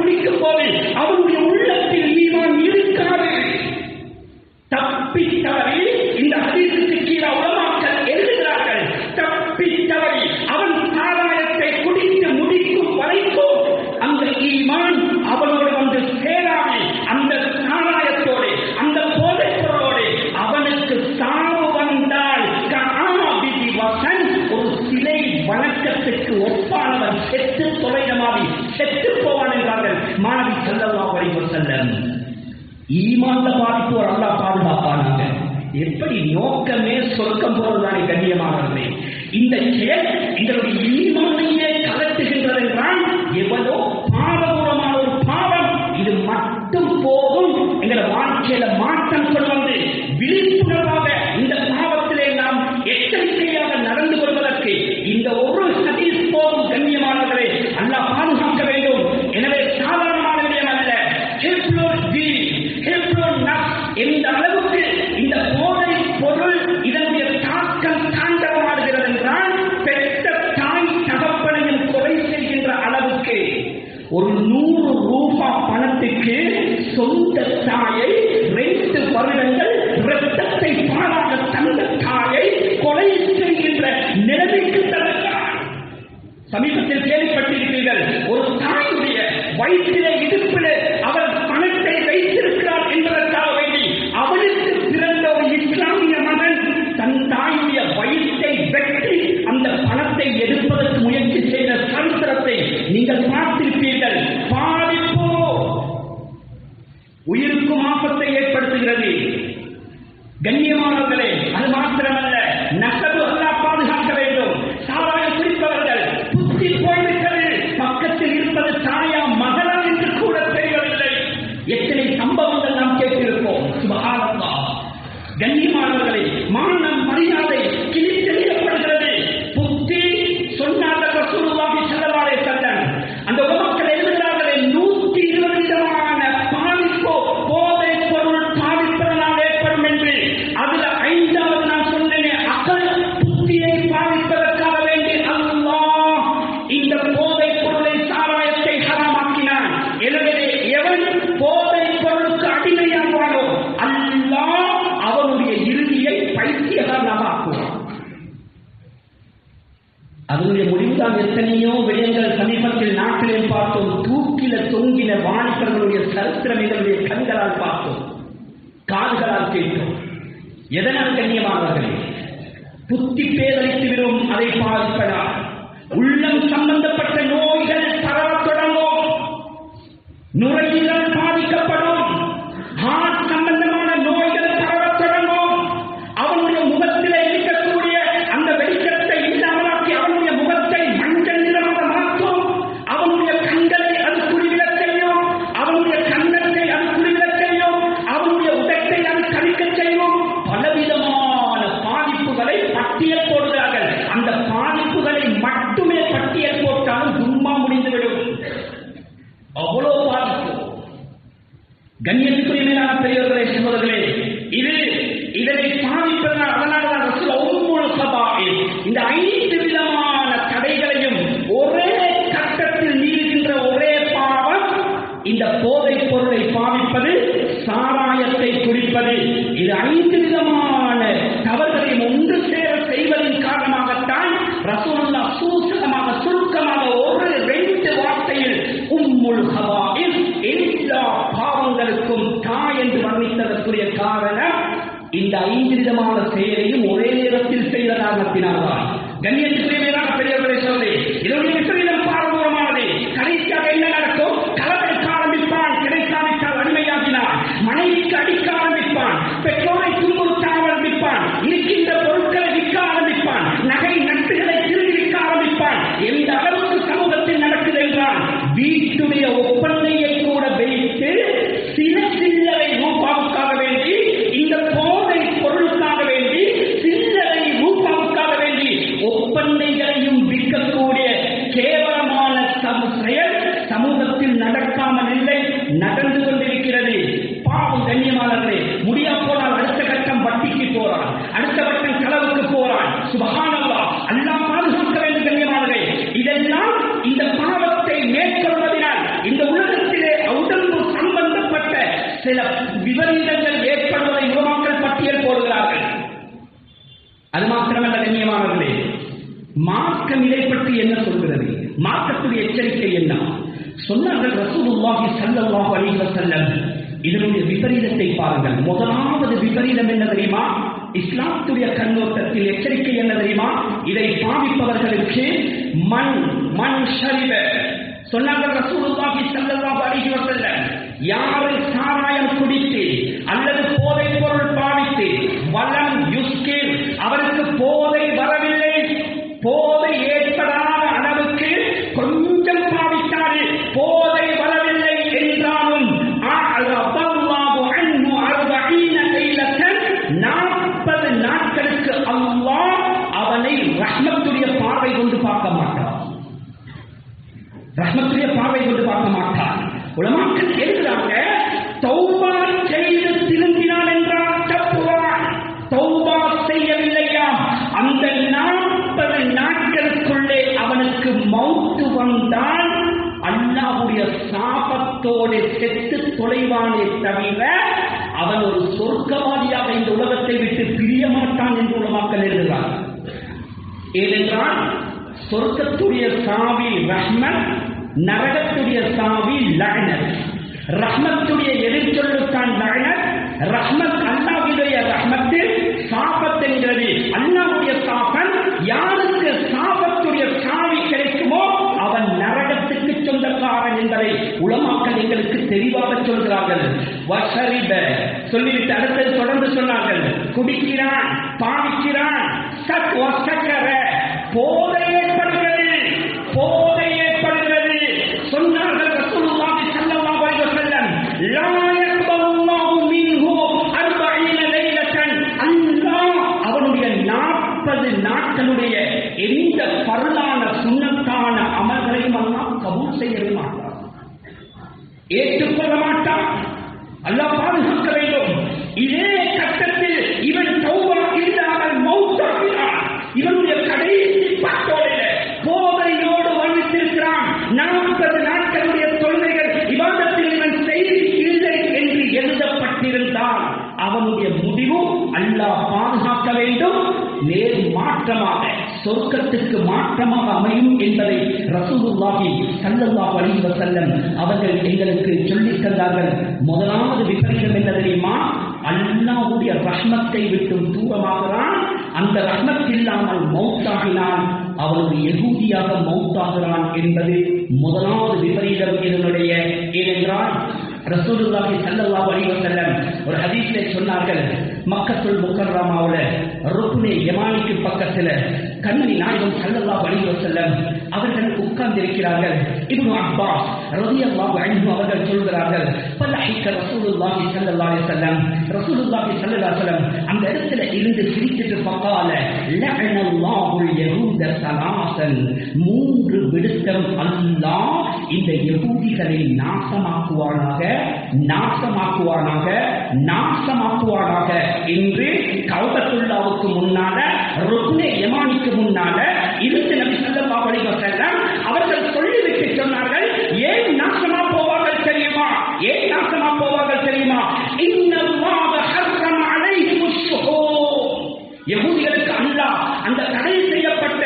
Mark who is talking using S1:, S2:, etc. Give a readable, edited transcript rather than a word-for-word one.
S1: குடிக்கும் போது அவனுடைய உள்ளத்தில் ஈமான் இருக்காது. தப்பித்தவரை இந்த ஹதீஸுக்கு கீழே உலமாக்கள் எழுதுகிறார்கள். தப்பித்தவரை அவன் சாராயத்தை குடித்து முடிக்கும் வரைக்கும் அந்த ஈமான் அவனோடு வந்து சேராமல் அந்த சாராயத்தோடு அந்த போதைப் பொருளோடு அவனுக்கு சாவு வந்தால் ஒரு சிலை வணக்கத்துக்கு ஒப்பானவன் செத்து தொலைதமாவி செத்து போவான் என்றார்கள் மாணவி ஸல்லல்லாஹு அலைஹி வஸல்லம். ஈமான்ல பாதிப்பு ஒரு அல்லாஹ் பாதுகாப்பானாங்க. எப்படி நோக்கமே சொர்க்கம் போவதுதானே கண்ணியமானவர்களே. இந்த செயல் எங்களுடைய ஈமானையே கலட்டுகின்றது என்றால் எவ்வளோ பாவபூரமான ஒரு பாவம். இது மட்டும் போகும் எங்களை வாழ்க்கையில மாற்றம் கொண்டு வந்து விழிப்புணர்வாக இந்த பாவத்திலே நாம் எச்சரிக்கையாக நடந்து கொள்வதற்கு இந்த ஒரு ஹதீஸ் போகும் கண்ணியமானவர்களே. அல்லாஹ் பாதுகாக்க வேண்டும். எனவே சாதாரணமான விடயம் அல்ல. எந்த அளவுக்கு இந்த போதை பொருள் இதனுடைய தாக்கம் தாண்டவமாடுகிறது என்றால் பெற்ற தாய் தகப்பனையும் கொலை செய்கின்ற அளவுக்கு ஒரு 100 ரூபாய் பணத்துக்கு சொந்த தாயை 2 வருடங்கள் இரத்தத்தை பாழாக தந்த தாயை கொலை செய்கின்ற நிலைமைக்கு தருகிறார். சமீபத்தில் கேள்விப்பட்டிருக்கிறீர்கள். ஒரு தாயுடைய வயிற்றிலே இடுப்பிலே அவர் பணத்தை வைத்திருக்கிறார் என்பதற்காக வேண்டி அவனுக்கு பிறந்த ஒரு இஸ்லாமிய மகன் தன் தாயுடைய வயிற்றை வெட்டி அந்த பணத்தை எடுப்பதற்கு முயற்சி செய்த சரித்திரத்தை நீங்கள் பார்த்திருப்பீர்கள். பாதிப்பு உயிருக்கும் ஆபத்தை ஏற்படுத்துகிறது. கண்ணியமானவர்களே, அது மாத்திரமல்ல, நகது அல்லாஹ் பாதுகாக்க வேண்டும். சாராயம் குடிப்பவர்கள் புத்தி போய்விட்டது. பக்கத்தில் இருப்பது தாயா மகளா என்று கூட தெரியவில்லை. எத்தனை சம்பவங்கள் நாம் கேட்டிருப்போம். சுப்ஹானல்லாஹ். கண்ணியமானவர்களே, மானம் மரியாதை கிழித்தெறியப்படுகிறது. புத்தி சொன்னார்கள் ரசூலுல்லாஹி ஸல்லல்லாஹு அலைஹி வஸல்லம். அந்த உலமாக்கள் எழுதுகிறார்களே 120 விதமான பாதிப்பு போதை பொருள் பாதிப்பதனால் ஏற்படும் என்று. அதுல 5வது நான் சொன்னேனே, அகல் புத்தியை பாதிப்பதற்காக வேண்டி அல்லாஹ் இந்த போதை பொருளை சாராயத்தை ஹராமாக்கினான். எனவே எவன் போதை பொருளுக்கு அடிமையாகுவானோ அல்லாஹ் அவனுடைய இறுதியை பைத்தியகாரனாக்குவான். அதனுடைய முடிவுதான் எத்தனையோ விடயங்கள் சமீபத்தில் நாட்டிலும் பார்த்தோம். தூக்கில தொங்கின வாலிபர்களுடைய சரித்திரம் எங்களுடைய கண்களால் பார்த்தோம், காதுகளால் கேட்டோம். எதனால் கண்ணியமானவர்களே? புத்தி பேதலித்து விடும். அதை பார்ப்பதால் உள்ளம் சம்பந்தப்பட்ட நோய்கள் பரவத் தொடங்கும். நுரையீரல் பாதிக்கப்படும். ஹார்ட் சம்பந்தமான நோய்கள் பரவத் தொடங்கும். அவனுடைய முகத்திலே இருக்கக்கூடிய அந்த வெளிச்சத்தை இல்லாமலாக்கி அவனுடைய முகத்தை மஞ்சள் நிறமாக மாற்றும். அவனுடைய கண்களை அது குடிவிடச் செய்யும். அவனுடைய கண்ணத்தை அது குடிவிடச் செய்யும். அவனுடைய உதட்டை அது கழிக்கச் செய்யும். பலவிதமான பாதிப்புகளை பட்டியல் போடுகிறார்கள். அந்த பாதிப்புகளை மட்டுமே பட்டியல் போட்டாலும் சும்மா முடிந்துவிடும். அவ்வளவு பாதிப்பு. கண்ணியத்துக்குரிய மேலான பெரியவர்களே, சகோதரர்களே, இதனை பாதிப்பதனால் அதனால்தான் ரசூல் உம்முல் கபாயிர் இந்த 5 விதமான தடைகளையும் ஒரே கட்டத்தில் நீடுகின்ற ஒரே பாவம் இந்த போதைப் பொருளை பாவிப்பது, சாராயத்தை குடிப்பது. இது 5 விதமான தவறுகளையும் ஒன்று சேர செய்வதன் காரணமாகத்தான் ரசூலுல்லாஹ் சுருக்கமாக ஒரு 2 வார்த்தையில் உம்முல் கபாயிர் எல்லா பாவங்களுக்கும் தாய் என்று வர்ணித்ததற்குரிய காரணம் இந்த 5 விதமான செயலையும் ஒரே நேரத்தில் செய்த காரணத்தினால்தான். கண்ணியத்துக்குரிய மேலான பெரியவர்களை சொல்லி இதனுடைய விபரீதம் பாரதூரமானது. கடைசியாக என்ன நடக்கும்? களவெடுக்க ஆரம்பிப்பான். கிடைக்காவிட்டால் அடிமையாகினான். மனைவிக்கு அடிக்க ஆரம்பிப்பான். பெற்றோரை துன்புறுத்த ஆரம்பிப்பான். இருக்கின்ற பொருட்களை விற்க ஆரம்பிப்பான். நகை நட்டுகளை திருடி விற்க ஆரம்பிப்பான். எந்த அளவுக்கு சமூகத்தில் நடக்குது என்றால் வீட்டுடைய ஒப்பந்தையை கூட வைத்து சில்லறை ரூபாவுக்காக வேண்டி, இந்த போதை பொருளுக்காக வேண்டி, சில்லறை ரூபாவுக்காக வேண்டி ஒப்பந்தைகளையும் விற்கக்கூடிய கேவலமான செயல் சமூகத்தில் நடக்காமல் இல்லை, நடந்து கொண்டிருக்கிறது. பாவம் கண்ணியமானவர்களே. முடியா போனால் அடுத்த கட்டம் வட்டிக்கு போறான், அடுத்த கட்டம் களவுக்கு போறான். சுப்ஹானல்லாஹ். அல்லாஹ் பாதுகாக்க வேண்டும் கண்ணியமானவர்களே. இதெல்லாம் இந்த பாவத்தை மேற்கொள்வதனால் இந்த உலகத்தில் சில விபரீதங்கள் ஏற்படுவதை உலமாக்கள் பட்டியல் போடுகிறார்கள். அது மாத்திரமல்ல கண்ணியமானவர்களே, மார்க்கம் இதை பற்றி என்ன சொல்கிறது, மார்க்கத்துடைய எச்சரிக்கை என்ன சொன்னார்கள் ரசூலுல்லாஹி ஸல்லல்லாஹு அலைஹி வஸல்லம். இதனுடைய விபரீதத்தை பாருங்கள். முதலாவது விபரீதம் என்ன தெரியுமா? இஸ்லாத்துடைய கண்ணோட்டத்தில் எச்சரிக்கை என்ன தெரியுமா? இதை பாவிப்பவர்களுக்கு மண் ஷரிப சொன்னார்கள் ரசூலுல்லாஹி ஸல்லல்லாஹு அலைஹி வஸல்லம், யாரு சாராயம் குடித்து அல்லது போதைப் பொருள் பாவித்து வலம் யுஸ்கிர், அவருக்கு போதை வரவில்லை, போதை ஏற்படாத அளவுக்கு கொஞ்சம் பாவித்தாரு, போதை வரவில்லை என்றாலும் 40 நாட்களுக்கு அல்லாஹ் அவனை ரஹ்மத்துடைய பார்வை கொண்டு பார்க்க மாட்டான். ரஹ்மத்துடைய பார்வை கொண்டு பார்க்க மாட்டான். உலமாக்கள் எழுதுறாங்க, தௌபா செய்து திரும்பினான் என்றால் தப்புவான், தௌபா செய்யவில்லையா அந்த 40 நாட்களுக்குள்ளே அவனுக்கு மௌத்து வந்தால் அல்லாஹ்வுடைய சாபத்தோடு செத்து தொலைவானே தவிர அவன் ஒரு சொர்க்கவாதியாக இந்த உலகத்தை விட்டு பிரிய மாட்டான் என்று உலமாக்கள் எழுதுகிறார். ஏனென்றால் சொர்க்கத்துடைய சாவி ரஹ்மத், நரகத்துடைய சாவி லஅனத். ரஹ்மத்துடைய எதிர்ச்சொல்லுத்தான் லஅனத், ரஹ்மத் அல்லாஹ்வுடைய ரஹ்மத்து, சாபத் என்கிறது அல்லாஹ்வுடைய சாபம். யாருக்கு சாபத்துடைய சாவி கிடைக்குமோ அவன் நரகத்துக்கு சொந்தக்காரன் என்பதை உலமாக்கள் எங்களுக்கு தெளிவாக சொல்கிறார்கள். வஷரிப சொல்லிவிட்டு அடுத்தது தொடர்ந்து சொன்னார்கள், குடிக்கிறான், பாவிக்கிறான், போதை ஏற்படுகிறது, போதை ஏற்படுகிறது. சொன்னார்கள் ரசூலுல்லாஹி ஸல்லல்லாஹு அலைஹி வஸல்லம், லா யக்பலுல்லாஹு மின்ஹு 40 லைலத்தன், அல்லாஹ் அவனுடைய 40 நாட்களுடைய எந்த பரலான சுன்னத்தான அமல்களையும் அல்லாஹ் கபூல் செய்யவே மாட்டான், ஏற்றுக்கொள்ள மாட்டான். அல்லாஹ் பாதுகாக்க வேண்டும். இதே கட்டத்தில் இவன் தௌபா இல்லாமல் மௌத்தாகிறான். இவனுடைய கடைசி பட்டோடு போதையோடு வாழ்ந்திருக்கிறான். 40 நாட்களுடைய தொழுகைகள் இபாதத்தில் இவன் செய்தி இல்லை என்று எழுதப்பட்டிருந்தால் அவனுடைய முடிவு அல்லாஹ் பாதுகாக்க வேண்டும், நேர் மாற்றமாக சொர்க்கத்துக்கு மாற்றமாக அமையும் என்பதை ரசூலுல்லாஹி ஸல்லல்லாஹு அலைஹி வஸல்லம் அவர்கள் எங்களுக்கு சொல்லித் தந்தார்கள். முதலாவது விபரீதம் என்ன தெரியுமா? அல்லாஹ்வுடைய ரஹ்மத்தை விட்டு தூரமாகிறான். அந்த ரஹ்மத் இல்லாமல் மௌத்தாகினான், அவனுடைய யகூதியாக மௌத்தாகிறான் என்பது முதலாவது விபரீதம் இதனுடைய. ஏனென்றால் ரசூலுல்லாஹி ஸல்லல்லாஹு அலைஹி வஸல்லம் ஒரு ஹதீஸிலே சொன்னார்கள், மக்கத்துல் முக்கர்ரமாவுல ருக்னே யமானிக்கு பக்கத்தில் கண்மணி நாயகம் ஸல்லல்லாஹு அலைஹி வஸல்லம் அவர்கள் உட்கார்ந்திருக்கிறார்கள். இப்னு அப்பாஸ் ரலியல்லாஹு அன்ஹு அவர்கள் சொல்கிறார்கள், பலஹிக ரசூலுல்லாஹி ஸல்லல்லாஹு அலைஹி வஸல்லம், ரசூலுல்லாஹி ஸல்லல்லாஹு அலைஹி வஸல்லம் அந்த இடத்துல இருந்து சிரிச்சிட்டு பகால, லஅனல்லாஹுல் யஹூத ஸலாஸன், 3 விடுத்தம் அல்லாஹ் இந்த யஹூதிகளை நாசமாக்குவானாக, நாசமாக்குவானாக, நாசமாக்குவானாக என்று கஅபத்துல்லாஹ்வுக்கு முன்னால ருக்னே யமானிக்கு முன்னால இருந்து நபி ஸல்லல்லாஹு அலைஹி வஸல்லம் அவர்கள் சொல்லிவிட்டு சொன்னார்கள், ஏன் நாசமா போவார்கள் தெரியுமா? ஏன் நாசமா போவார்கள் தெரியுமா? இன்னல்லாஹ ஹர்ரம அலைஹிமுஷ் ஷுஹூர், யஹூதிகளுக்கு அல்லாஹ் அந்த தடை செய்யப்பட்ட